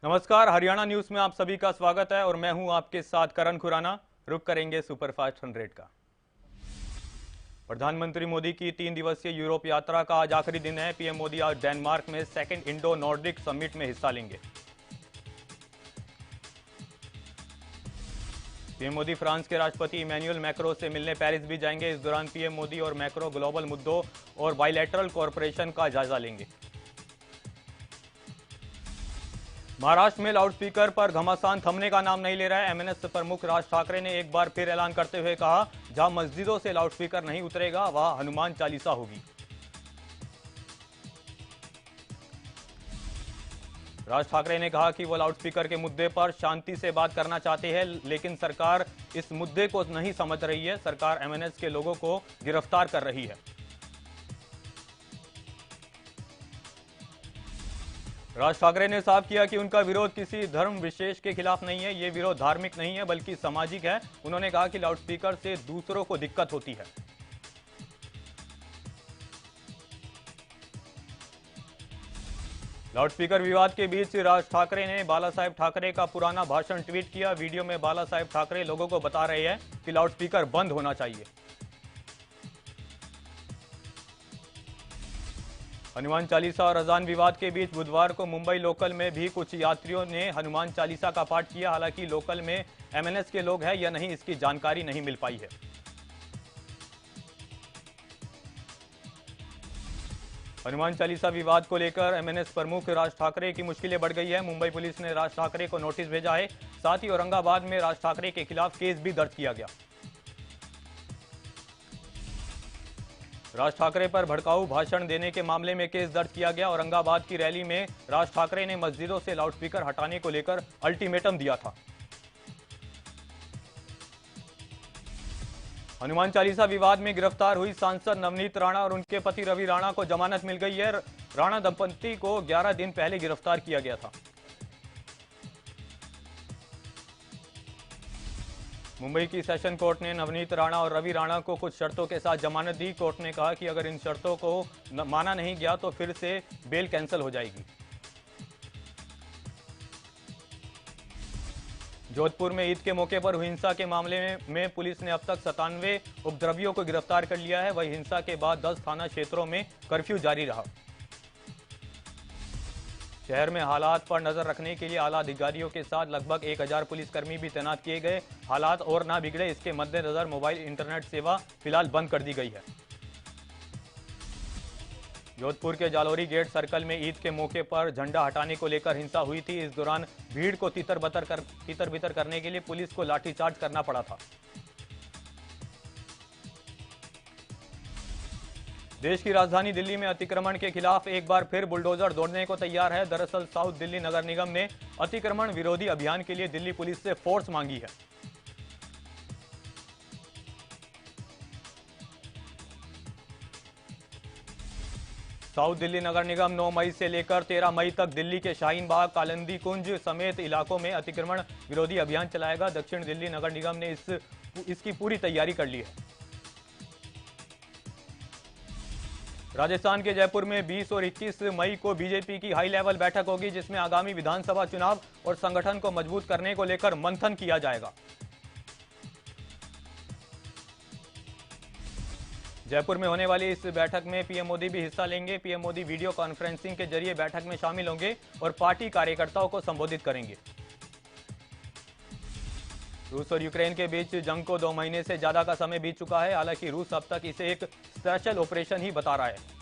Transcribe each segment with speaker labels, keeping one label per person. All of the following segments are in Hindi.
Speaker 1: नमस्कार, हरियाणा न्यूज में आप सभी का स्वागत है और मैं हूं आपके साथ करण खुराना। रुक करेंगे सुपरफास्ट 100 का। प्रधानमंत्री मोदी की 3 दिवसीय यूरोप यात्रा का आज आखिरी दिन है। पीएम मोदी आज डेनमार्क में सेकंड इंडो नॉर्डिक समिट में हिस्सा लेंगे। पीएम मोदी फ्रांस के राष्ट्रपति इमैनुअल मैक्रों से मिलने पेरिस भी जाएंगे। इस दौरान पीएम मोदी और मैक्रो ग्लोबल मुद्दों और बायलैटरल कॉर्पोरेशन का जायजा लेंगे। महाराष्ट्र में लाउडस्पीकर पर घमासान थमने का नाम नहीं ले रहा है। एमएनएस प्रमुख राज ठाकरे ने एक बार फिर ऐलान करते हुए कहा, जहां मस्जिदों से लाउडस्पीकर नहीं उतरेगा वहां हनुमान चालीसा होगी। राज ठाकरे ने कहा कि वो लाउडस्पीकर के मुद्दे पर शांति से बात करना चाहते हैं, लेकिन सरकार इस मुद्दे को नहीं समझ रही है। सरकार एमएनएस के लोगों को गिरफ्तार कर रही है। राज ठाकरे ने साफ किया कि उनका विरोध किसी धर्म विशेष के खिलाफ नहीं है। ये विरोध धार्मिक नहीं है बल्कि सामाजिक है। उन्होंने कहा कि लाउडस्पीकर से दूसरों को दिक्कत होती है। लाउडस्पीकर विवाद के बीच राज ठाकरे ने बाला साहेब ठाकरे का पुराना भाषण ट्वीट किया। वीडियो में बाला साहेब ठाकरे लोगों को बता रहे हैं कि लाउडस्पीकर बंद होना चाहिए। हनुमान चालीसा और अजान विवाद के बीच बुधवार को मुंबई लोकल में भी कुछ यात्रियों ने हनुमान चालीसा का पाठ किया। हालांकि लोकल में एमएनएस के लोग हैं या नहीं, इसकी जानकारी नहीं मिल पाई है। हनुमान चालीसा विवाद को लेकर एमएनएस प्रमुख राज ठाकरे की मुश्किलें बढ़ गई है। मुंबई पुलिस ने राज ठाकरे को नोटिस भेजा है। साथ ही औरंगाबाद में राज ठाकरे के खिलाफ केस भी दर्ज किया गया। राज ठाकरे पर भड़काऊ भाषण देने के मामले में केस दर्ज किया गया। औरंगाबाद की रैली में राज ठाकरे ने मस्जिदों से लाउडस्पीकर हटाने को लेकर अल्टीमेटम दिया था। हनुमान चालीसा विवाद में गिरफ्तार हुई सांसद नवनीत राणा और उनके पति रवि राणा को जमानत मिल गई है। राणा दंपति को 11 दिन पहले गिरफ्तार किया गया था। मुंबई की सेशन कोर्ट ने नवनीत राणा और रवि राणा को कुछ शर्तों के साथ जमानत दी। कोर्ट ने कहा कि अगर इन शर्तों को माना नहीं गया तो फिर से बेल कैंसिल हो जाएगी। जोधपुर में ईद के मौके पर हुई हिंसा के मामले में पुलिस ने अब तक 97 उपद्रवियों को गिरफ्तार कर लिया है। वही हिंसा के बाद 10 थाना क्षेत्रों में कर्फ्यू जारी रहा। शहर में हालात पर नजर रखने के लिए आला अधिकारियों के साथ लगभग 1000 पुलिसकर्मी भी तैनात किए गए। हालात और ना बिगड़े, इसके मद्देनजर मोबाइल इंटरनेट सेवा फिलहाल बंद कर दी गई है। जोधपुर के जालोरी गेट सर्कल में ईद के मौके पर झंडा हटाने को लेकर हिंसा हुई थी। इस दौरान भीड़ को तितर बितर करने के लिए पुलिस को लाठीचार्ज करना पड़ा था। देश की राजधानी दिल्ली में अतिक्रमण के खिलाफ एक बार फिर बुलडोजर दौड़ने को तैयार है। दरअसल साउथ दिल्ली नगर निगम ने अतिक्रमण विरोधी अभियान के लिए दिल्ली पुलिस से फोर्स मांगी है। साउथ दिल्ली नगर निगम 9 मई से लेकर 13 मई तक दिल्ली के शाहीन बाग, कालिंदी कुंज समेत इलाकों में अतिक्रमण विरोधी अभियान चलाएगा। दक्षिण दिल्ली नगर निगम ने इसकी पूरी तैयारी कर ली है। राजस्थान के जयपुर में 20 और 21 मई को बीजेपी की हाई लेवल बैठक होगी, जिसमें आगामी विधानसभा चुनाव और संगठन को मजबूत करने को लेकर मंथन किया जाएगा। जयपुर में होने वाली इस बैठक में पीएम मोदी भी हिस्सा लेंगे। पीएम मोदी वीडियो कॉन्फ्रेंसिंग के जरिए बैठक में शामिल होंगे और पार्टी कार्यकर्ताओं को संबोधित करेंगे। रूस और यूक्रेन के बीच जंग को 2 महीने से ज्यादा का समय बीत चुका है। हालांकि रूस अब तक इसे एक स्पेशल ऑपरेशन ही बता रहा है।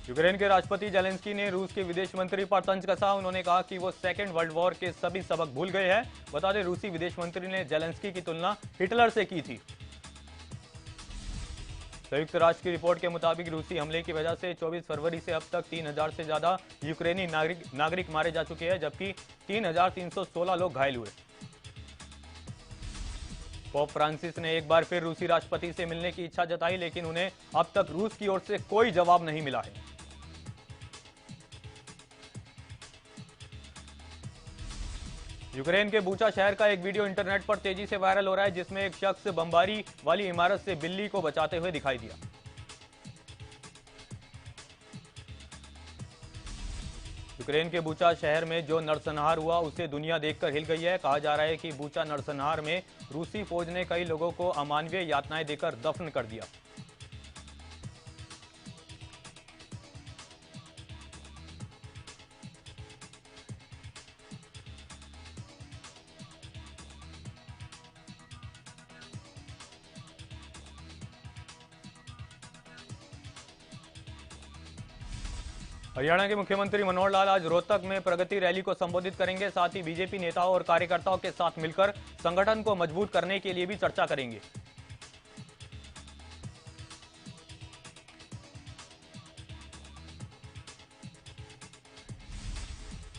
Speaker 1: यूक्रेन के राष्ट्रपति जेलेंस्की ने रूस के विदेश मंत्री पर तंज कसा। उन्होंने कहा कि वो सेकेंड वर्ल्ड वॉर के सभी सबक भूल गए हैं। बता दें, रूसी विदेश मंत्री ने जेलेंस्की की तुलना हिटलर से की थी। संयुक्त राष्ट्र की रिपोर्ट के मुताबिक रूसी हमले की वजह से 24 फरवरी से अब तक 3000 से ज्यादा यूक्रेनी नागरिक मारे जा चुके हैं, जबकि 3316 लोग घायल हुए। पोप फ्रांसिस ने एक बार फिर रूसी राष्ट्रपति से मिलने की इच्छा जताई, लेकिन उन्हें अब तक रूस की ओर से कोई जवाब नहीं मिला है। यूक्रेन के बूचा शहर का एक वीडियो इंटरनेट पर तेजी से वायरल हो रहा है, जिसमें एक शख्स बमबारी वाली इमारत से बिल्ली को बचाते हुए दिखाई दिया। यूक्रेन के बूचा शहर में जो नरसंहार हुआ उसे दुनिया देखकर हिल गई है। कहा जा रहा है कि बूचा नरसंहार में रूसी फौज ने कई लोगों को अमानवीय यातनाएं देकर दफन कर दिया। हरियाणा के मुख्यमंत्री मनोहर लाल आज रोहतक में प्रगति रैली को संबोधित करेंगे। साथ ही बीजेपी नेताओं और कार्यकर्ताओं के साथ मिलकर संगठन को मजबूत करने के लिए भी चर्चा करेंगे।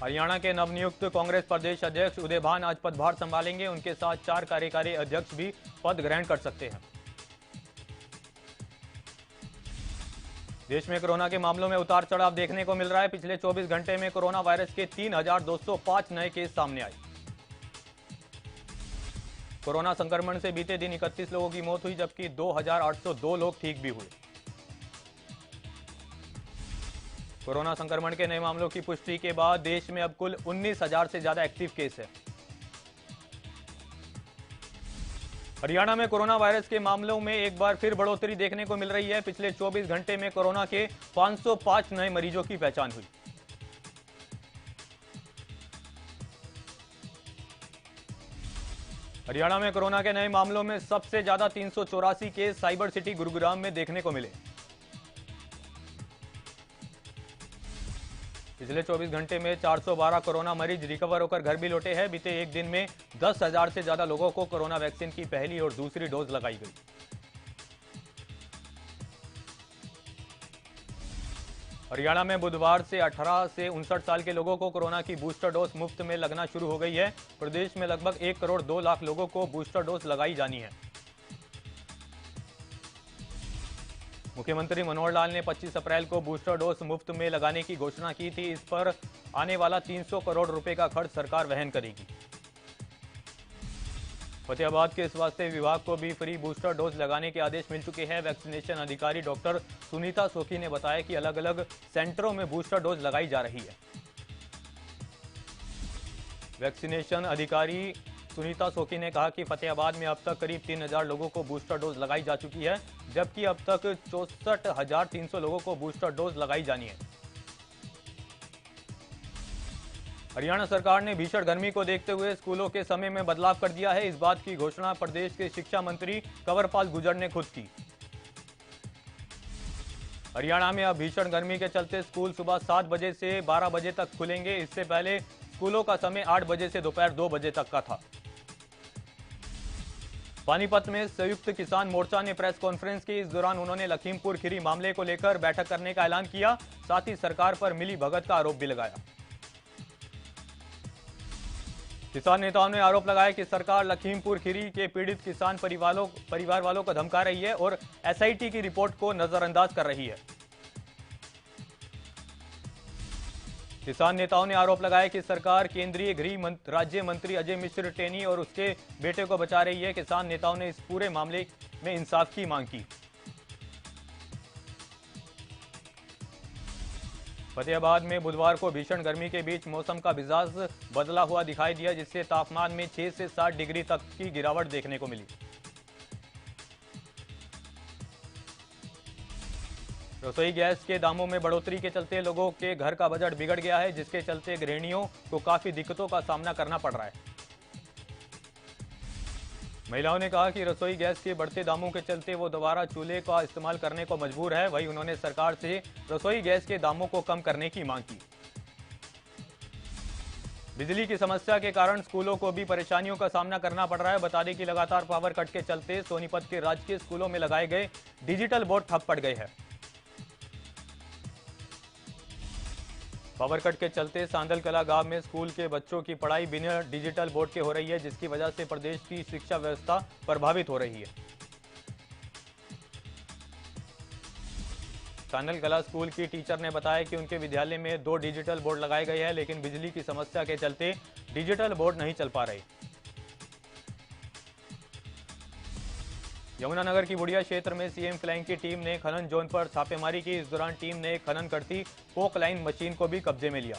Speaker 1: हरियाणा के नवनियुक्त कांग्रेस प्रदेश अध्यक्ष उदय भान आज पदभार संभालेंगे। उनके साथ 4 कार्यकारी अध्यक्ष भी पद ग्रहण कर सकते हैं। देश में कोरोना के मामलों में उतार चढ़ाव देखने को मिल रहा है। पिछले 24 घंटे में कोरोना वायरस के 3,205 नए केस सामने आए। कोरोना संक्रमण से बीते दिन 31 लोगों की मौत हुई, जबकि 2,802 लोग ठीक भी हुए। कोरोना संक्रमण के नए मामलों की पुष्टि के बाद देश में अब कुल 19,000 से ज्यादा एक्टिव केस है। हरियाणा में कोरोना वायरस के मामलों में एक बार फिर बढ़ोतरी देखने को मिल रही है। पिछले 24 घंटे में कोरोना के 505 नए मरीजों की पहचान हुई। हरियाणा में कोरोना के नए मामलों में सबसे ज्यादा 384 केस साइबर सिटी गुरुग्राम में देखने को मिले। पिछले 24 घंटे में 412 कोरोना मरीज रिकवर होकर घर भी लौटे हैं। बीते एक दिन में 10,000 से ज्यादा लोगों को कोरोना वैक्सीन की पहली और दूसरी डोज लगाई गई। हरियाणा में बुधवार से 18 से 59 साल के लोगों को कोरोना की बूस्टर डोज मुफ्त में लगना शुरू हो गई है। प्रदेश में लगभग 1 करोड़ 2 लाख लोगों को बूस्टर डोज लगाई जानी है। मुख्यमंत्री मनोहर लाल ने 25 अप्रैल को बूस्टर डोज मुफ्त में लगाने की घोषणा की थी। इस पर आने वाला 300 करोड़ रुपए का खर्च सरकार वहन करेगी। फतेहाबाद के स्वास्थ्य विभाग को भी फ्री बूस्टर डोज लगाने के आदेश मिल चुके हैं। वैक्सीनेशन अधिकारी डॉक्टर सुनीता सोखी ने बताया कि अलग अलग सेंटरों में बूस्टर डोज लगाई जा रही है। वैक्सीनेशन अधिकारी सुनीता सोखी ने कहा कि फतेहाबाद में अब तक करीब 3,000 लोगों को बूस्टर डोज लगाई जा चुकी है, जबकि अब तक 64,300 लोगों को बूस्टर डोज लगाई जानी है। हरियाणा सरकार ने भीषण गर्मी को देखते हुए स्कूलों के समय में बदलाव कर दिया है। इस बात की घोषणा प्रदेश के शिक्षा मंत्री कंवरपाल गुर्जर ने खुद की। हरियाणा में अब भीषण गर्मी के चलते स्कूल सुबह 7 बजे से 12 बजे तक खुलेंगे। इससे पहले स्कूलों का समय 8 बजे से दोपहर 2 बजे तक का था। पानीपत में संयुक्त किसान मोर्चा ने प्रेस कॉन्फ्रेंस की। इस दौरान उन्होंने लखीमपुर खीरी मामले को लेकर बैठक करने का ऐलान किया। साथ ही सरकार पर मिली भगत का आरोप भी लगाया। किसान नेताओं ने आरोप लगाया कि सरकार लखीमपुर खीरी के पीड़ित किसान परिवार वालों को धमका रही है और एसआईटी की रिपोर्ट को नजरअंदाज कर रही है। किसान नेताओं ने आरोप लगाया कि सरकार केंद्रीय गृह राज्य मंत्री अजय मिश्र टेनी और उसके बेटे को बचा रही है। किसान नेताओं ने इस पूरे मामले में इंसाफ की मांग की। फतेहाबाद में बुधवार को भीषण गर्मी के बीच मौसम का मिजाज बदला हुआ दिखाई दिया, जिससे तापमान में 6 से 7 डिग्री तक की गिरावट देखने को मिली। रसोई गैस के दामों में बढ़ोतरी के चलते लोगों के घर का बजट बिगड़ गया है, जिसके चलते गृहिणियों को काफी दिक्कतों का सामना करना पड़ रहा है। महिलाओं ने कहा कि रसोई गैस के बढ़ते दामों के चलते वो दोबारा चूल्हे का इस्तेमाल करने को मजबूर है। वहीं उन्होंने सरकार से रसोई गैस के दामों को कम करने की मांग की। बिजली की समस्या के कारण स्कूलों को भी परेशानियों का सामना करना पड़ रहा है। बता दें कि लगातार पावर कट के चलते सोनीपत के राजकीय स्कूलों में लगाए गए डिजिटल बोर्ड ठप पड़ गए हैं। पावर कट के चलते सांदल कला गांव में स्कूल के बच्चों की पढ़ाई बिना डिजिटल बोर्ड के हो रही है, जिसकी वजह से प्रदेश की शिक्षा व्यवस्था प्रभावित हो रही है। सांदल कला स्कूल की टीचर ने बताया कि उनके विद्यालय में 2 डिजिटल बोर्ड लगाए गए हैं, लेकिन बिजली की समस्या के चलते डिजिटल बोर्ड नहीं चल पा रहे। यमुनानगर की बुढ़िया क्षेत्र में सीएम फ्लाइंग की टीम ने खनन जोन पर छापेमारी की। इस दौरान टीम ने एक खनन करती पोक लाइन मशीन को भी कब्जे में लिया।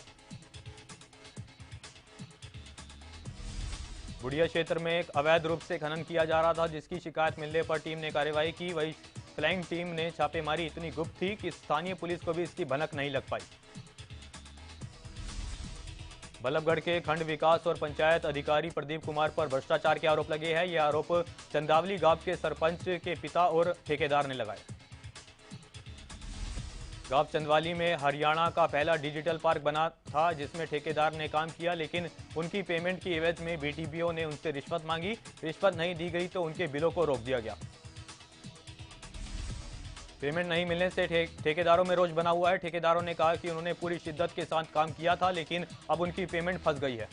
Speaker 1: बुढ़िया क्षेत्र में एक अवैध रूप से खनन किया जा रहा था, जिसकी शिकायत मिलने पर टीम ने कार्रवाई की। वही फ्लाइंग टीम ने छापेमारी इतनी गुप्त थी कि स्थानीय पुलिस को भी इसकी भनक नहीं लग पाई। बल्लभगढ़ के खंड विकास और पंचायत अधिकारी प्रदीप कुमार पर भ्रष्टाचार के आरोप लगे हैं। यह आरोप चंदावली गांव के सरपंच के पिता और ठेकेदार ने लगाए। गांव चंदवाली में हरियाणा का पहला डिजिटल पार्क बना था, जिसमें ठेकेदार ने काम किया, लेकिन उनकी पेमेंट की एवज में बीटीपीओ ने उनसे रिश्वत मांगी। रिश्वत नहीं दी गई तो उनके बिलों को रोक दिया गया। पेमेंट नहीं मिलने से ठेकेदारों में रोष बना हुआ है। ठेकेदारों ने कहा कि उन्होंने पूरी शिद्दत के साथ काम किया था, लेकिन अब उनकी पेमेंट फंस गई है।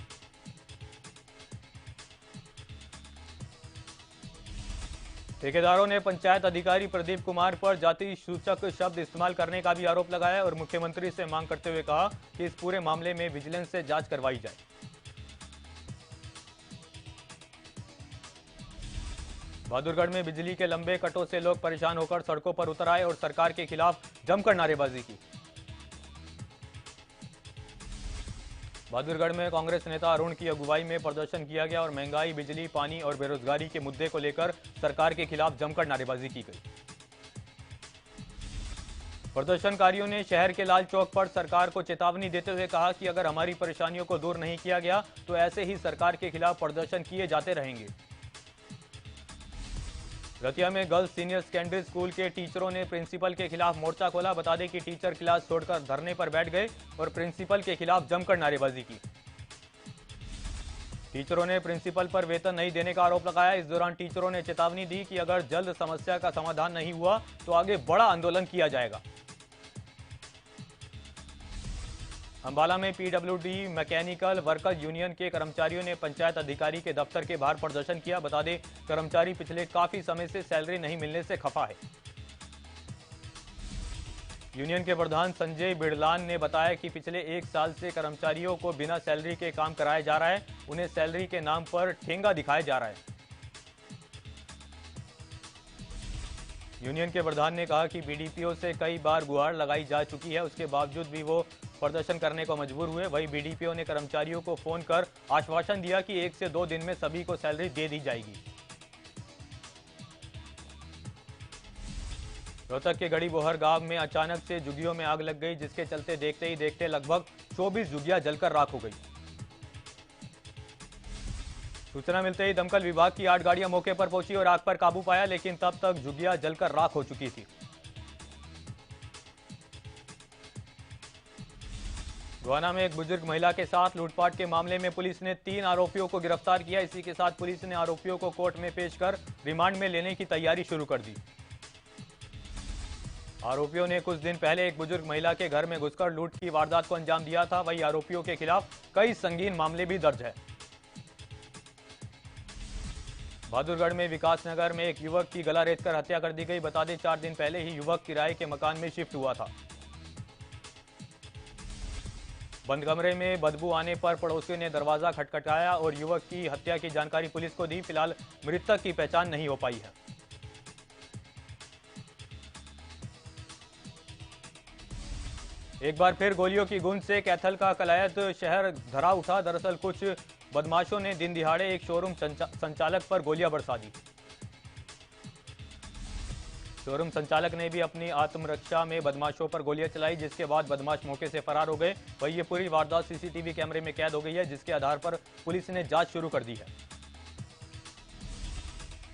Speaker 1: ठेकेदारों ने पंचायत अधिकारी प्रदीप कुमार पर जाति सूचक शब्द इस्तेमाल करने का भी आरोप लगाया और मुख्यमंत्री से मांग करते हुए कहा कि इस पूरे मामले में विजिलेंस से जांच करवाई जाए। बहादुरगढ़ में बिजली के लंबे कटों से लोग परेशान होकर सड़कों पर उतर आए और सरकार के खिलाफ जमकर नारेबाजी की। बहादुरगढ़ में कांग्रेस नेता अरुण की अगुवाई में प्रदर्शन किया गया और महंगाई, बिजली, पानी और बेरोजगारी के मुद्दे को लेकर सरकार के खिलाफ जमकर नारेबाजी की गई। प्रदर्शनकारियों ने शहर के लाल चौक पर सरकार को चेतावनी देते हुए कहा कि अगर हमारी परेशानियों को दूर नहीं किया गया तो ऐसे ही सरकार के खिलाफ प्रदर्शन किए जाते रहेंगे। रतिया में गर्ल्स सीनियर सेकेंडरी स्कूल के टीचरों ने प्रिंसिपल के खिलाफ मोर्चा खोला। बता दें कि टीचर क्लास छोड़कर धरने पर बैठ गए और प्रिंसिपल के खिलाफ जमकर नारेबाजी की। टीचरों ने प्रिंसिपल पर वेतन नहीं देने का आरोप लगाया। इस दौरान टीचरों ने चेतावनी दी कि अगर जल्द समस्या का समाधान नहीं हुआ तो आगे बड़ा आंदोलन किया जाएगा। अंबाला में पीडब्ल्यूडी मैकेनिकल वर्कर्स यूनियन के कर्मचारियों ने पंचायत अधिकारी के दफ्तर के बाहर प्रदर्शन किया। बता दें, कर्मचारी पिछले काफी समय से सैलरी नहीं मिलने से खफा है। यूनियन के प्रधान संजय बिड़लान ने बताया कि पिछले 1 साल से कर्मचारियों को बिना सैलरी के काम कराया जा रहा है। उन्हें सैलरी के नाम पर ठेंगा दिखाया जा रहा है। यूनियन के प्रधान ने कहा कि बीडीपीओ से कई बार गुहार लगाई जा चुकी है, उसके बावजूद भी वो प्रदर्शन करने को मजबूर हुए। वहीं बीडीपीओ ने कर्मचारियों को फोन कर आश्वासन दिया कि 1 से 2 दिन में सभी को सैलरी दे दी जाएगी। रोहतक के गड़ी बोहर गांव में अचानक से झुग्गियों में आग लग गई, जिसके चलते देखते ही देखते लगभग 24 झुग्गियां जलकर राख हो गई। सूचना मिलते ही दमकल विभाग की 8 गाड़ियां मौके पर पहुंची और आग पर काबू पाया, लेकिन तब तक झुग्गियां जलकर राख हो चुकी थी। गोहाना में एक बुजुर्ग महिला के साथ लूटपाट के मामले में पुलिस ने 3 आरोपियों को गिरफ्तार किया। इसी के साथ पुलिस ने आरोपियों को कोर्ट में पेश कर रिमांड में लेने की तैयारी शुरू कर दी। आरोपियों ने कुछ दिन पहले एक बुजुर्ग महिला के घर में घुसकर लूट की वारदात को अंजाम दिया था। वहीं आरोपियों के खिलाफ कई संगीन मामले भी दर्ज है। बहादुरगढ़ में विकासनगर में एक युवक की गला रेतकर हत्या कर दी गई। बता दें, 4 दिन पहले ही युवक किराए के मकान में शिफ्ट हुआ था। बंद कमरे में बदबू आने पर पड़ोसियों ने दरवाजा खटखटाया और युवक की हत्या की जानकारी पुलिस को दी। फिलहाल मृतक की पहचान नहीं हो पाई है। एक बार फिर गोलियों की गूंज से कैथल का कलायत शहर धरा उठा। दरअसल कुछ बदमाशों ने दिन दिहाड़े एक शोरूम संचालक पर गोलियां बरसा दी। शोरूम संचालक ने भी अपनी आत्मरक्षा में बदमाशों पर गोलियां चलाई, जिसके बाद बदमाश मौके से फरार हो गए। वहीं ये पूरी वारदात सीसीटीवी कैमरे में कैद हो गई है, जिसके आधार पर पुलिस ने जांच शुरू कर दी है।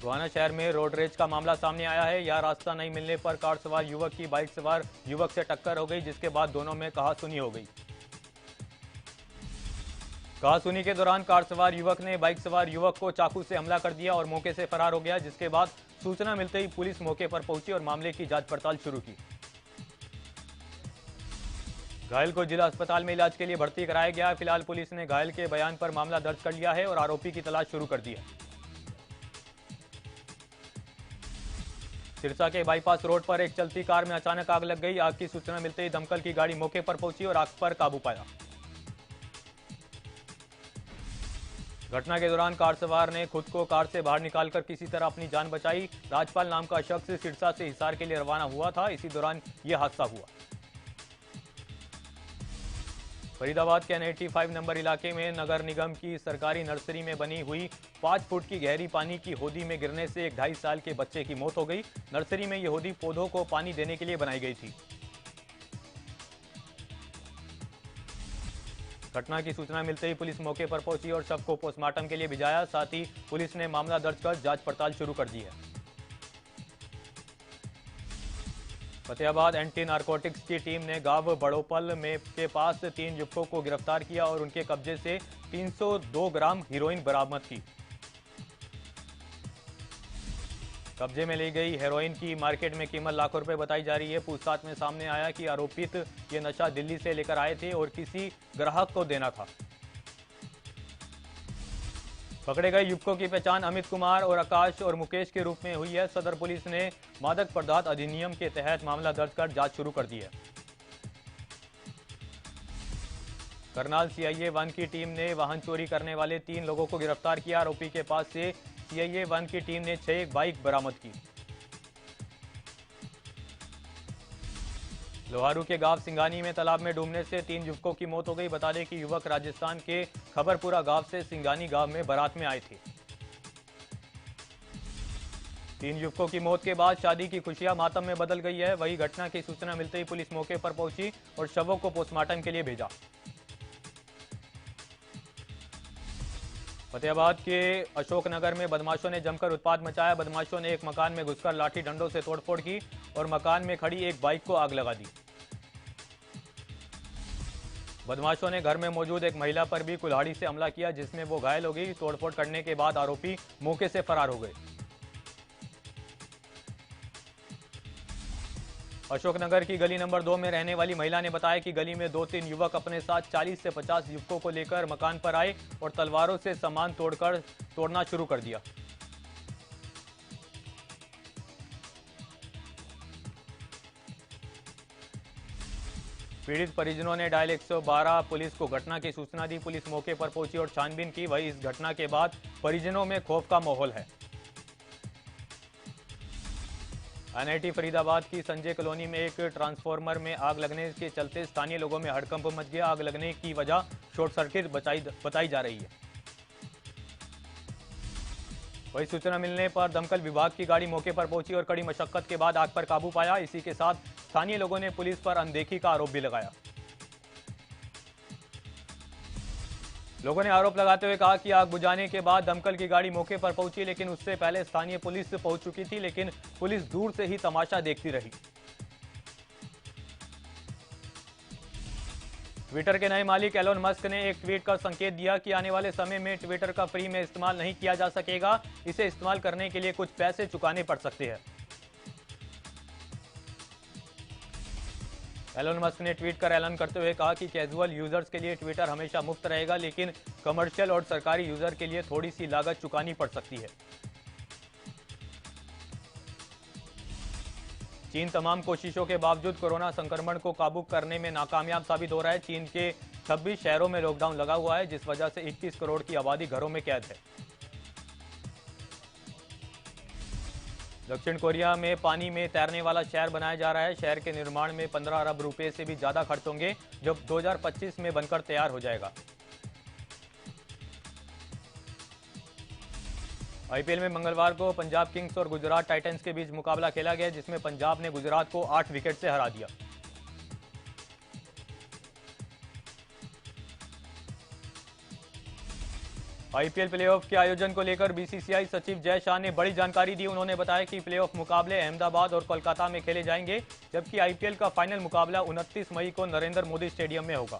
Speaker 1: गोहाना शहर में रोड रेज का मामला सामने आया है। यह रास्ता नहीं मिलने पर कार सवार युवक की बाइक सवार युवक से टक्कर हो गई, जिसके बाद दोनों में कहासुनी हो गई। कहासुनी के दौरान कार सवार युवक ने बाइक सवार युवक को चाकू से हमला कर दिया और मौके से फरार हो गया, जिसके बाद सूचना मिलते ही पुलिस मौके पर पहुंची और मामले की जांच पड़ताल शुरू की। घायल को जिला अस्पताल में इलाज के लिए भर्ती कराया गया। फिलहाल पुलिस ने घायल के बयान पर मामला दर्ज कर लिया है और आरोपी की तलाश शुरू कर दी है। सिरसा के बाईपास रोड पर एक चलती कार में अचानक आग लग गई। आग की सूचना मिलते ही दमकल की गाड़ी मौके पर पहुंची और आग पर काबू पाया। घटना के दौरान कार सवार ने खुद को कार से बाहर निकालकर किसी तरह अपनी जान बचाई। राजपाल नाम का शख्स सिरसा से हिसार के लिए रवाना हुआ था। इसी दौरान यह हादसा हुआ। फरीदाबाद के N85 नंबर इलाके में नगर निगम की सरकारी नर्सरी में बनी हुई 5 फुट की गहरी पानी की होदी में गिरने से एक 2.5 साल के बच्चे की मौत हो गई। नर्सरी में यह होदी पौधों को पानी देने के लिए बनाई गई थी। घटना की सूचना मिलते ही पुलिस मौके पर पहुंची और शव को पोस्टमार्टम के लिए भिजाया। साथ ही पुलिस ने मामला दर्ज कर जांच पड़ताल शुरू कर दी है। फतेहाबाद एंटी नारकोटिक्स की टीम ने गांव बड़ोपल में के पास 3 युवकों को गिरफ्तार किया और उनके कब्जे से 302 ग्राम हेरोइन बरामद की। कब्जे में ली गई हेरोइन की मार्केट में कीमत लाखों रुपए बताई जा रही है। पूछताछ में सामने आया कि आरोपित ये नशा दिल्ली से लेकर आए थे और किसी ग्राहक को देना था। पकड़े गए युवकों की पहचान अमित कुमार और आकाश और मुकेश के रूप में हुई है। सदर पुलिस ने मादक पदार्थ अधिनियम के तहत मामला दर्ज कर जांच शुरू कर दी है। करनाल CIA 1 की टीम ने वाहन चोरी करने वाले 3 लोगों को गिरफ्तार किया। आरोपी के पास से CIA 1 की टीम ने 6 बाइक बरामद की। लोहारू के गांव सिंगानी में तालाब में डूबने से 3 युवकों की मौत हो गई। बता दें कि युवक राजस्थान के खबरपुरा गांव से सिंगानी गांव में बारात में आए थे। 3 युवकों की मौत के बाद शादी की खुशियां मातम में बदल गई है। वही घटना की सूचना मिलते ही पुलिस मौके पर पहुंची और शवों को पोस्टमार्टम के लिए भेजा। फतेहाबाद के अशोकनगर में बदमाशों ने जमकर उत्पात मचाया। बदमाशों ने एक मकान में घुसकर लाठी डंडों से तोड़फोड़ की और मकान में खड़ी एक बाइक को आग लगा दी। बदमाशों ने घर में मौजूद एक महिला पर भी कुल्हाड़ी से हमला किया, जिसमें वो घायल हो गई। तोड़फोड़ करने के बाद आरोपी मौके से फरार हो गए। अशोकनगर की गली नंबर 2 में रहने वाली महिला ने बताया कि गली में 2-3 युवक अपने साथ 40 से 50 युवकों को लेकर मकान पर आए और तलवारों से सामान तोड़ना शुरू कर दिया। पीड़ित परिजनों ने डायल 112 पुलिस को घटना की सूचना दी। पुलिस मौके पर पहुंची और छानबीन की। वहीं इस घटना के बाद परिजनों में खौफ का माहौल है। NIT फरीदाबाद की संजय कॉलोनी में एक ट्रांसफार्मर में आग लगने के चलते स्थानीय लोगों में हड़कंप मच गया। आग लगने की वजह शॉर्ट सर्किट बताई जा रही है। वही सूचना मिलने पर दमकल विभाग की गाड़ी मौके पर पहुंची और कड़ी मशक्कत के बाद आग पर काबू पाया। इसी के साथ स्थानीय लोगों ने पुलिस पर अनदेखी का आरोप भी लगाया। लोगों ने आरोप लगाते हुए कहा कि आग बुझाने के बाद दमकल की गाड़ी मौके पर पहुंची, लेकिन उससे पहले स्थानीय पुलिस पहुंच चुकी थी, लेकिन पुलिस दूर से ही तमाशा देखती रही। ट्विटर के नए मालिक एलोन मस्क ने एक ट्वीट कर संकेत दिया कि आने वाले समय में ट्विटर का फ्री में इस्तेमाल नहीं किया जा सकेगा। इसे इस्तेमाल करने के लिए कुछ पैसे चुकाने पड़ सकते हैं। एलोन मस्क ने ट्वीट कर ऐलान करते हुए कहा कि कैजुअल यूजर्स के लिए ट्विटर हमेशा मुफ्त रहेगा, लेकिन कमर्शियल और सरकारी यूजर के लिए थोड़ी सी लागत चुकानी पड़ सकती है। चीन तमाम कोशिशों के बावजूद कोरोना संक्रमण को काबू करने में नाकामयाब साबित हो रहा है। चीन के 26 शहरों में लॉकडाउन लगा हुआ है, जिस वजह से 21 करोड़ की आबादी घरों में कैद है। दक्षिण कोरिया में पानी में तैरने वाला शहर बनाया जा रहा है। शहर के निर्माण में 15 अरब रुपए से भी ज्यादा खर्च होंगे, जो 2025 में बनकर तैयार हो जाएगा। IPL में मंगलवार को पंजाब किंग्स और गुजरात टाइटंस के बीच मुकाबला खेला गया, जिसमें पंजाब ने गुजरात को 8 विकेट से हरा दिया। IPL प्लेऑफ के आयोजन को लेकर BCCI सचिव जय शाह ने बड़ी जानकारी दी। उन्होंने बताया कि प्लेऑफ मुकाबले अहमदाबाद और कोलकाता में खेले जाएंगे, जबकि IPL का फाइनल मुकाबला 29 मई को नरेंद्र मोदी स्टेडियम में होगा।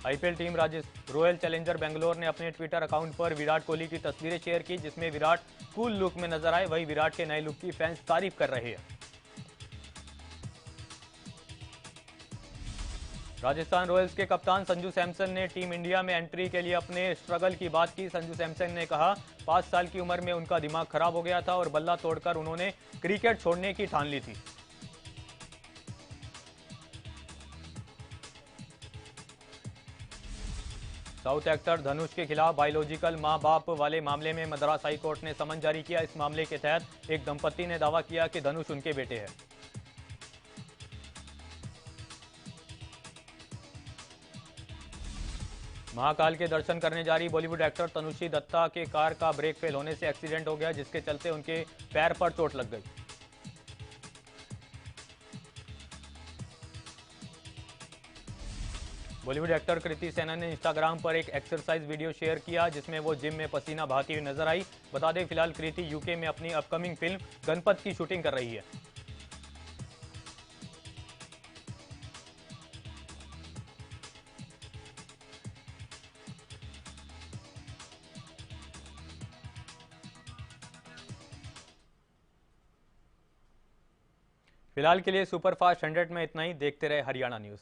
Speaker 1: IPL team royal challenger Bangalore ने अपने ट्विटर अकाउंट पर विराट कोहली की तस्वीरें शेयर की, जिसमें विराट कूल लुक में नजर आए। वहीं विराट के नए लुक की फैंस तारीफ कर रहे हैं। राजस्थान रॉयल्स के कप्तान संजू सैमसन ने टीम इंडिया में एंट्री के लिए अपने स्ट्रगल की बात की। संजू सैमसन ने कहा 5 साल की उम्र में उनका दिमाग खराब हो गया था और बल्ला तोड़कर उन्होंने क्रिकेट छोड़ने की ठान ली थी। साउथ एक्टर धनुष के खिलाफ बायोलॉजिकल मां बाप वाले मामले में मद्रास हाई कोर्ट ने समन जारी किया। इस मामले के तहत एक दंपति ने दावा किया कि धनुष उनके बेटे हैं। महाकाल के दर्शन करने जा रही बॉलीवुड एक्टर तनुश्री दत्ता के कार का ब्रेक फेल होने से एक्सीडेंट हो गया, जिसके चलते उनके पैर पर चोट लग गई। बॉलीवुड एक्टर कृति सेनन ने इंस्टाग्राम पर एक एक्सरसाइज वीडियो शेयर किया, जिसमें वो जिम में पसीना बहाती हुई नजर आई। बता दें, फिलहाल कृति यूके में अपनी अपकमिंग फिल्म गणपत की शूटिंग कर रही है। फिलहाल के लिए सुपरफास्ट 100 में इतना ही। देखते रहे हरियाणा न्यूज।